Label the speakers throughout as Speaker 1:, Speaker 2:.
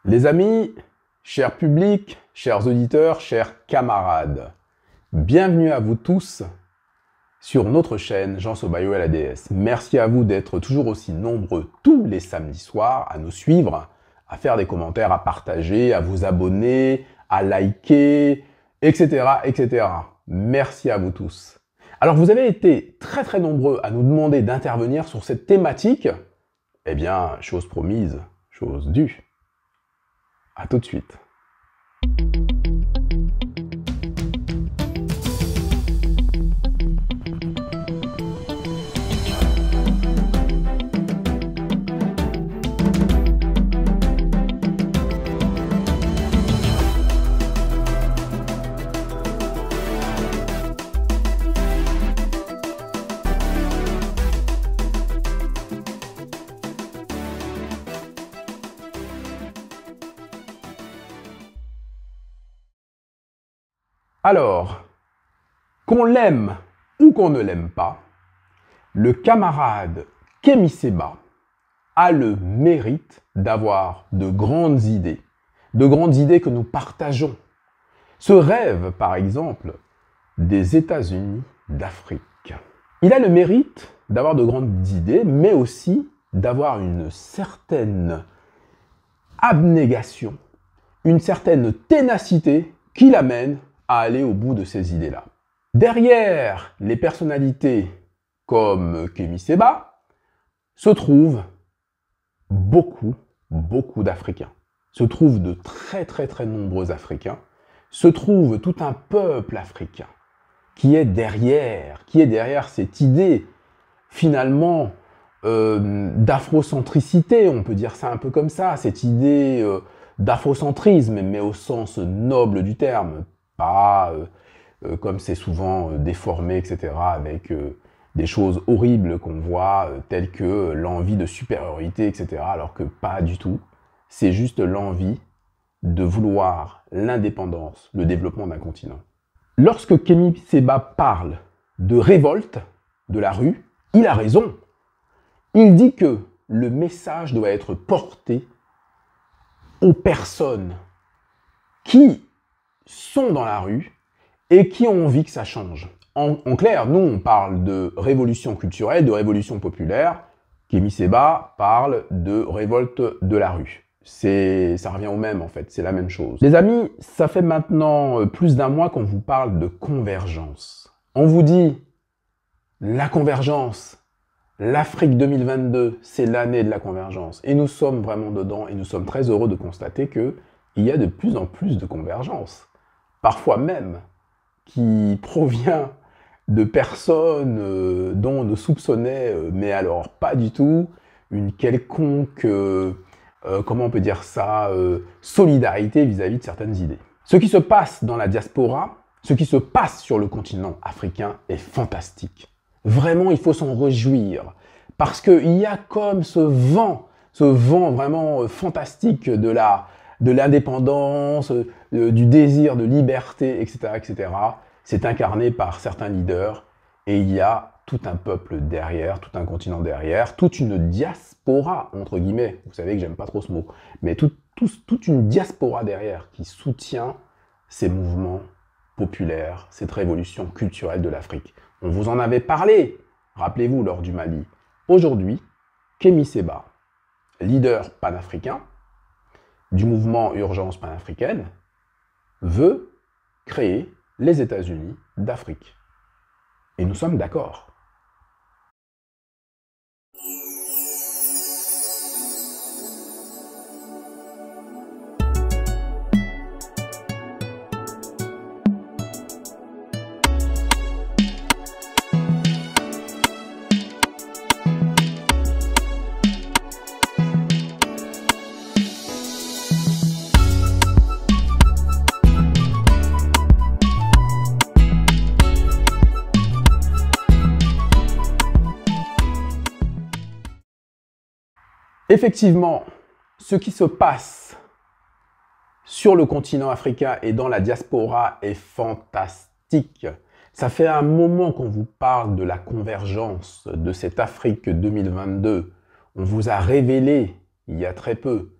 Speaker 1: Les amis, chers publics, chers auditeurs, chers camarades, bienvenue à vous tous sur notre chaîne Jean Sobayo et la DS. Merci à vous d'être toujours aussi nombreux tous les samedis soirs à nous suivre, à faire des commentaires, à partager, à vous abonner, à liker, etc., etc. Merci à vous tous. Alors vous avez été très nombreux à nous demander d'intervenir sur cette thématique. Eh bien, chose promise, chose due. À tout de suite. Alors, qu'on l'aime ou qu'on ne l'aime pas, le camarade Kémy Séba a le mérite d'avoir de grandes idées que nous partageons. Ce rêve, par exemple, des États-Unis d'Afrique. Il a le mérite d'avoir de grandes idées, mais aussi d'avoir une certaine abnégation, une certaine ténacité qui l'amène à aller au bout de ces idées-là. Derrière les personnalités comme Kémy Séba se trouvent beaucoup d'Africains. Se trouvent de très nombreux Africains. Se trouve tout un peuple africain qui est derrière cette idée finalement d'afrocentricité, on peut dire ça un peu comme ça, cette idée d'afrocentrisme, mais au sens noble du terme, pas comme c'est souvent déformé, etc., avec des choses horribles qu'on voit, telles que l'envie de supériorité, etc., alors que pas du tout. C'est juste l'envie de vouloir l'indépendance, le développement d'un continent. Lorsque Kémy Séba parle de révolte de la rue, il a raison. Il dit que le message doit être porté aux personnes qui sont dans la rue et qui ont envie que ça change. En clair, nous, on parle de révolution culturelle, de révolution populaire. Kémy Séba parle de révolte de la rue. Ça revient au même, en fait, c'est la même chose. Les amis, ça fait maintenant plus d'un mois qu'on vous parle de convergence. On vous dit, la convergence, l'Afrique 2022, c'est l'année de la convergence. Et nous sommes vraiment dedans, et nous sommes très heureux de constater qu'il y a de plus en plus de convergence. Parfois même, qui provient de personnes dont on ne soupçonnait, mais alors pas du tout, une quelconque, comment on peut dire ça, solidarité vis-à-vis de certaines idées. Ce qui se passe dans la diaspora, ce qui se passe sur le continent africain est fantastique. Vraiment, il faut s'en réjouir, parce qu'il y a comme ce vent vraiment fantastique de l'indépendance, du désir de liberté, etc., etc. C'est incarné par certains leaders et il y a tout un peuple derrière, tout un continent derrière, toute une diaspora, entre guillemets, vous savez que j'aime pas trop ce mot, mais toute une diaspora derrière qui soutient ces mouvements populaires, cette révolution culturelle de l'Afrique. On vous en avait parlé, rappelez-vous, lors du Mali. Aujourd'hui, Kémy Séba, leader panafricain, du mouvement Urgence panafricaine, veut créer les États-Unis d'Afrique. Et nous sommes d'accord. Effectivement, ce qui se passe sur le continent africain et dans la diaspora est fantastique. Ça fait un moment qu'on vous parle de la convergence de cette Afrique 2022. On vous a révélé, il y a très peu,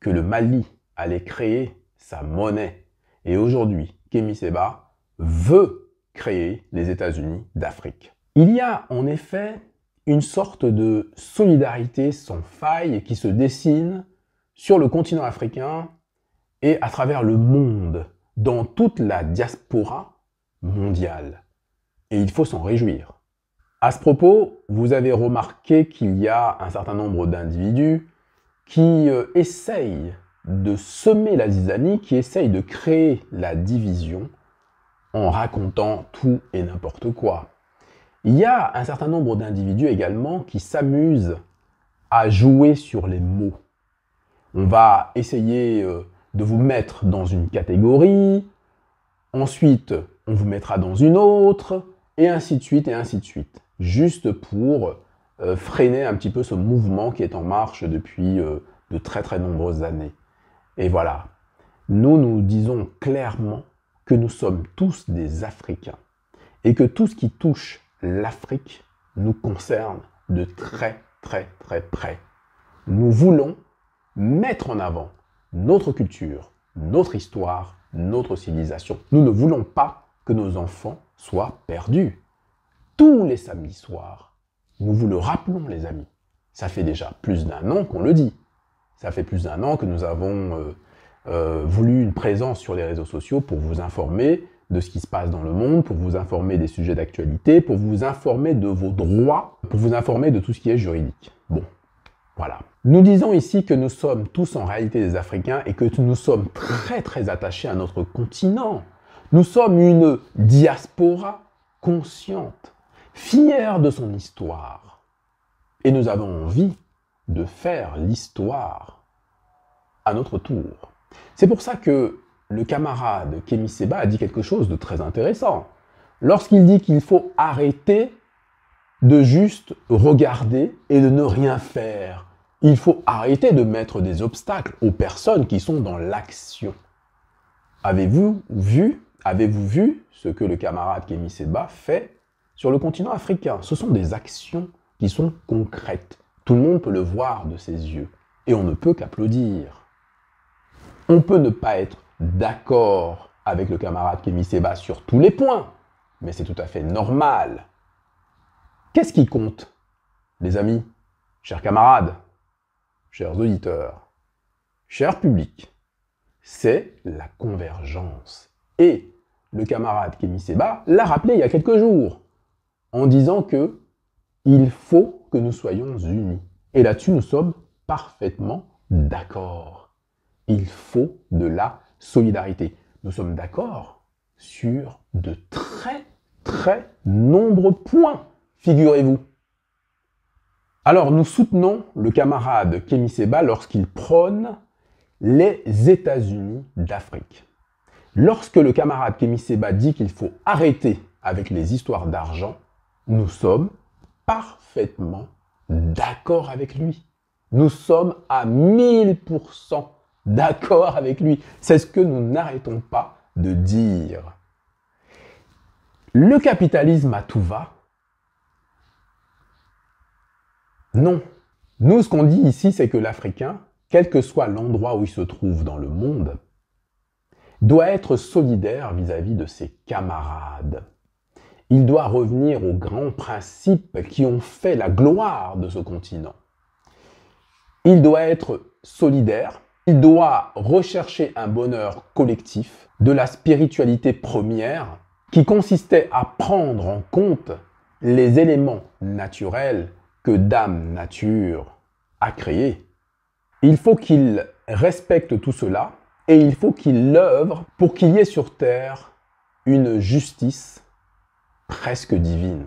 Speaker 1: que le Mali allait créer sa monnaie. Et aujourd'hui, Kémy Séba veut créer les États-Unis d'Afrique. Il y a en effet une sorte de solidarité sans faille qui se dessine sur le continent africain et à travers le monde, dans toute la diaspora mondiale. Et il faut s'en réjouir. À ce propos, vous avez remarqué qu'il y a un certain nombre d'individus qui essayent de semer la zizanie, qui essayent de créer la division en racontant tout et n'importe quoi. Il y a un certain nombre d'individus également qui s'amusent à jouer sur les mots. On va essayer de vous mettre dans une catégorie, ensuite on vous mettra dans une autre, et ainsi de suite, juste pour freiner un petit peu ce mouvement qui est en marche depuis de très très nombreuses années. Et voilà, nous disons clairement que nous sommes tous des Africains, et que tout ce qui touche l'Afrique nous concerne de très très très près. Nous voulons mettre en avant notre culture, notre histoire, notre civilisation. Nous ne voulons pas que nos enfants soient perdus. Tous les samedis soirs, nous vous le rappelons les amis, ça fait déjà plus d'1 an qu'on le dit. Ça fait plus d'1 an que nous avons voulu une présence sur les réseaux sociaux pour vous informer de ce qui se passe dans le monde, pour vous informer des sujets d'actualité, pour vous informer de vos droits, pour vous informer de tout ce qui est juridique. Bon, voilà. Nous disons ici que nous sommes tous en réalité des Africains et que nous sommes très très attachés à notre continent. Nous sommes une diaspora consciente, fière de son histoire. Et nous avons envie de faire l'histoire à notre tour. C'est pour ça que le camarade Kémy Séba a dit quelque chose de très intéressant. Lorsqu'il dit qu'il faut arrêter de juste regarder et de ne rien faire. Il faut arrêter de mettre des obstacles aux personnes qui sont dans l'action. Avez-vous vu ce que le camarade Kémy Séba fait sur le continent africain? Ce sont des actions qui sont concrètes. Tout le monde peut le voir de ses yeux. Et on ne peut qu'applaudir. On peut ne pas être d'accord avec le camarade Kémy Séba sur tous les points, mais c'est tout à fait normal. Qu'est-ce qui compte, les amis, chers camarades, chers auditeurs, cher public? C'est la convergence. Et le camarade Kémy Séba l'a rappelé il y a quelques jours, en disant que il faut que nous soyons unis. Et là-dessus, nous sommes parfaitement d'accord. Il faut de la solidarité. Nous sommes d'accord sur de très, très nombreux points, figurez-vous. Alors, nous soutenons le camarade Kémy Séba lorsqu'il prône les États-Unis d'Afrique. Lorsque le camarade Kémy Séba dit qu'il faut arrêter avec les histoires d'argent, nous sommes parfaitement d'accord avec lui. Nous sommes à 1000% d'accord avec lui. C'est ce que nous n'arrêtons pas de dire. Le capitalisme à tout va? Non. Nous, ce qu'on dit ici, c'est que l'Africain, quel que soit l'endroit où il se trouve dans le monde, doit être solidaire vis-à-vis de ses camarades. Il doit revenir aux grands principes qui ont fait la gloire de ce continent. Il doit être solidaire, il doit rechercher un bonheur collectif, de la spiritualité première, qui consistait à prendre en compte les éléments naturels que Dame Nature a créés. Il faut qu'il respecte tout cela et il faut qu'il œuvre pour qu'il y ait sur Terre une justice presque divine.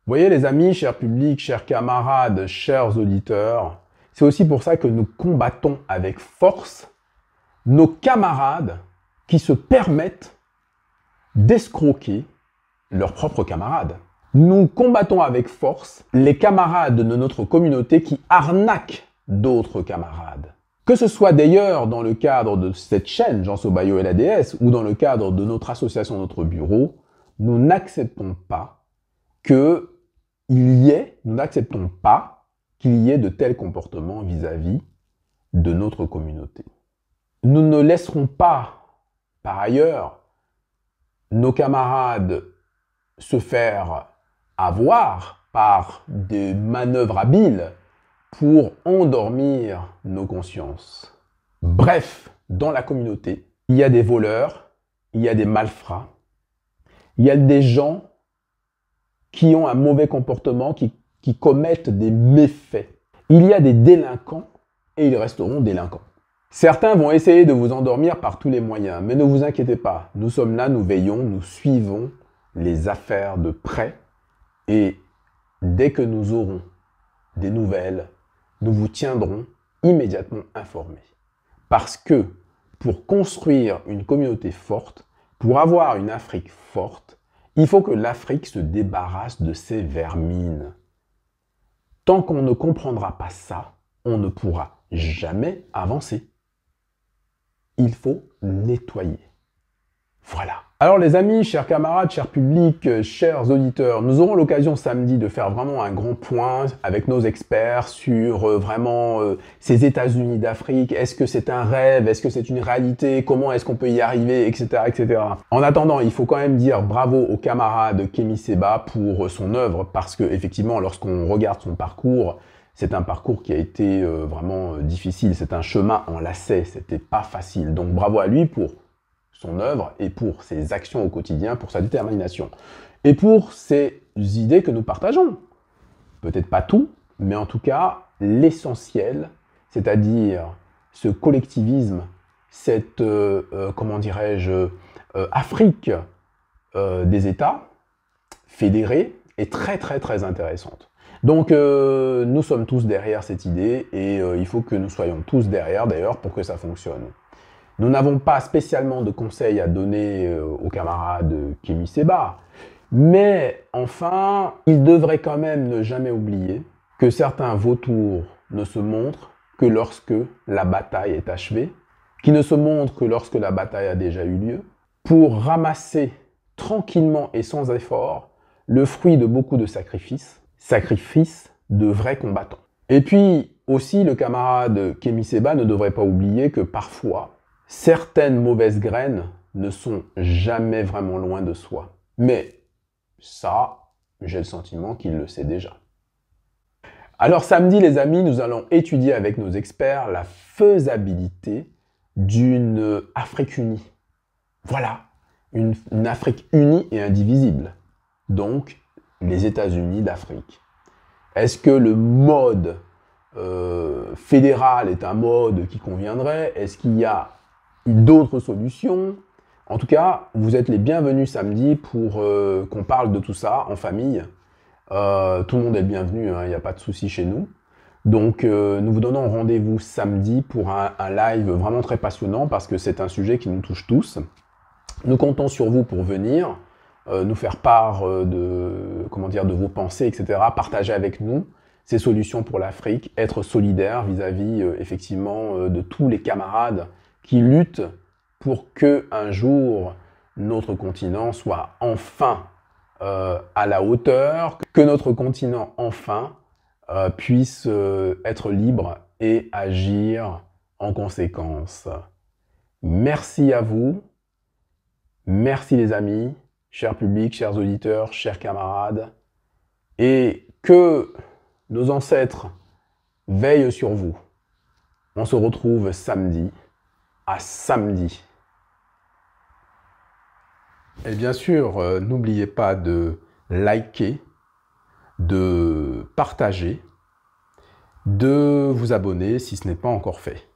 Speaker 1: Vous voyez les amis, chers publics, chers camarades, chers auditeurs, C'est aussi pour ça que nous combattons avec force nos camarades qui se permettent d'escroquer leurs propres camarades. Nous combattons avec force les camarades de notre communauté qui arnaquent d'autres camarades. Que ce soit d'ailleurs dans le cadre de cette chaîne, Jean Sobayo et la déesse, ou dans le cadre de notre association, notre bureau, nous n'acceptons pas qu'il y ait de tels comportements vis-à-vis de notre communauté. Nous ne laisserons pas, par ailleurs, nos camarades se faire avoir par des manœuvres habiles pour endormir nos consciences. Bref, dans la communauté, il y a des voleurs, il y a des malfrats, il y a des gens qui ont un mauvais comportement, qui commettent des méfaits. Il y a des délinquants et ils resteront délinquants. Certains vont essayer de vous endormir par tous les moyens, mais ne vous inquiétez pas, nous sommes là, nous veillons, nous suivons les affaires de près et dès que nous aurons des nouvelles, nous vous tiendrons immédiatement informés. Parce que pour construire une communauté forte, pour avoir une Afrique forte, il faut que l'Afrique se débarrasse de ses vermines. Tant qu'on ne comprendra pas ça, on ne pourra jamais avancer. Il faut nettoyer. Voilà. Alors les amis, chers camarades, chers publics, chers auditeurs, nous aurons l'occasion samedi de faire vraiment un grand point avec nos experts sur ces États-Unis d'Afrique. Est-ce que c'est un rêve? Est-ce que c'est une réalité? Comment est-ce qu'on peut y arriver? Etc., etc. En attendant, il faut quand même dire bravo au camarade Kémy Séba pour son œuvre parce que effectivement, lorsqu'on regarde son parcours, c'est un parcours qui a été vraiment difficile. C'est un chemin en lacets. C'était pas facile. Donc bravo à lui pour son œuvre et pour ses actions au quotidien, pour sa détermination et pour ces idées que nous partageons. Peut-être pas tout, mais en tout cas l'essentiel, c'est-à-dire ce collectivisme, cette, comment dirais-je, Afrique des États fédérés est très très très intéressante. Donc nous sommes tous derrière cette idée et il faut que nous soyons tous derrière d'ailleurs pour que ça fonctionne. Nous n'avons pas spécialement de conseils à donner aux camarades Kémy Séba, mais enfin, ils devraient quand même ne jamais oublier que certains vautours ne se montrent que lorsque la bataille est achevée, qui ne se montrent que lorsque la bataille a déjà eu lieu, pour ramasser tranquillement et sans effort le fruit de beaucoup de sacrifices de vrais combattants. Et puis aussi, le camarade Kémy Séba ne devrait pas oublier que parfois, certaines mauvaises graines ne sont jamais vraiment loin de soi. Mais ça, j'ai le sentiment qu'il le sait déjà. Alors samedi, les amis, nous allons étudier avec nos experts la faisabilité d'une Afrique unie. Voilà, une Afrique unie et indivisible. Donc, les États-Unis d'Afrique. Est-ce que le mode fédéral est un mode qui conviendrait? Est-ce qu'il y a d'autres solutions? En tout cas, vous êtes les bienvenus samedi pour qu'on parle de tout ça en famille. Tout le monde est le bienvenu, il n'y a pas de souci chez nous. Donc, nous vous donnons rendez-vous samedi pour un live vraiment très passionnant parce que c'est un sujet qui nous touche tous. Nous comptons sur vous pour venir, nous faire part de vos pensées, etc. Partager avec nous ces solutions pour l'Afrique, être solidaire vis-à-vis effectivement de tous les camarades qui luttent pour que un jour notre continent soit enfin à la hauteur, que notre continent enfin puisse être libre et agir en conséquence. Merci à vous, merci les amis, chers publics, chers auditeurs, chers camarades, et que nos ancêtres veillent sur vous. On se retrouve samedi. À samedi. Et bien sûr, n'oubliez pas de liker, de partager, de vous abonner si ce n'est pas encore fait.